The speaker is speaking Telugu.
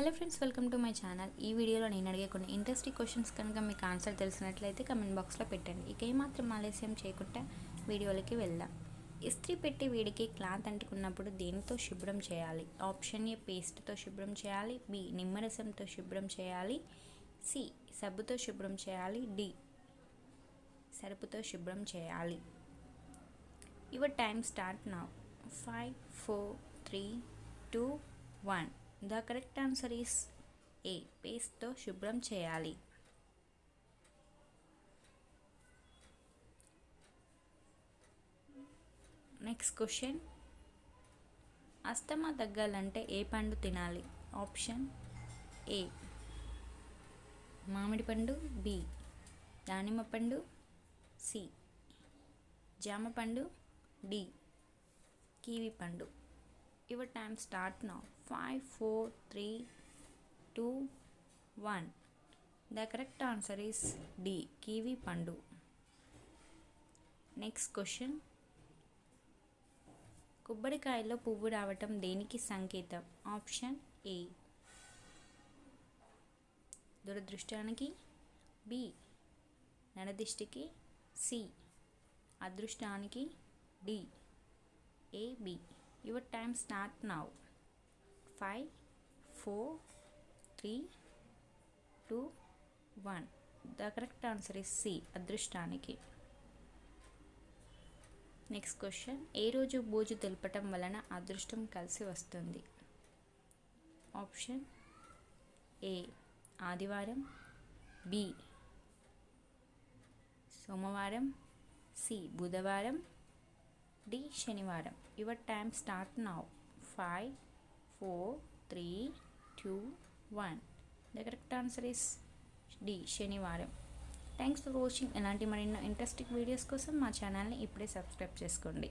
Hello friends, welcome to my channel. ఈ వీడియోలో నేను అడిగే కొన్ని ఇంట్రెస్టింగ్ క్వశ్చన్స్ కనుక మీకు ఆన్సర్ తెలిసినట్లయితే కమెంట్ బాక్స్లో పెట్టండి. ఇక ఏమాత్రం ఆలస్యం చేయకుండా వీడియోలకి వెళ్దాం. ఇస్త్రీ పెట్టి వేడికి క్లాత్ అంటుకున్నప్పుడు దేనితో శుభ్రం చేయాలి? ఆప్షన్ ఏ పేస్ట్తో శుభ్రం చేయాలి, బి నిమ్మరసంతో శుభ్రం చేయాలి, సి సబ్బుతో శుభ్రం చేయాలి, డి సరుపుతో శుభ్రం చేయాలి. Your time start now. 5, 4, 3, 2, 1. The correct answer is A. పేస్ట్తో శుభ్రం చేయాలి. Next question. అస్తమా తగ్గాలంటే ఏ పండు తినాలి? ఆప్షన్ ఏ మామిడి పండు, బి దానిమ్మ పండు, సి జామ పండు, డి కివి పండు. Your time start now. 5, 4, 3, 2, 1. The correct answer is D. కివి పండు. Next question. కొబ్బరికాయలో పువ్వు రావటం దేనికి సంకేతం? ఆప్షన్ ఏ దురదృష్టానికి, బి నరదిష్టికి, సి అదృష్టానికి, D AB. Your time start now. 5, 4, 3, 2, 1. The correct answer is C అదృష్టానికి. Next question. ఏ రోజు బూజు తెలపటం వలన అదృష్టం కలిసి వస్తుంది? ఆప్షన్ ఏ ఆదివారం, బి సోమవారం, సి బుధవారం, డి శనివారం. Your time start now. 5, 4, 3, 2, 1. The correct answer is D శనివారం. Thanks for watching. ఇలాంటి మరిన్నో ఇంట్రెస్టింగ్ వీడియోస్ కోసం మా ఛానల్ని ఇప్పుడే సబ్స్క్రైబ్ చేసుకోండి.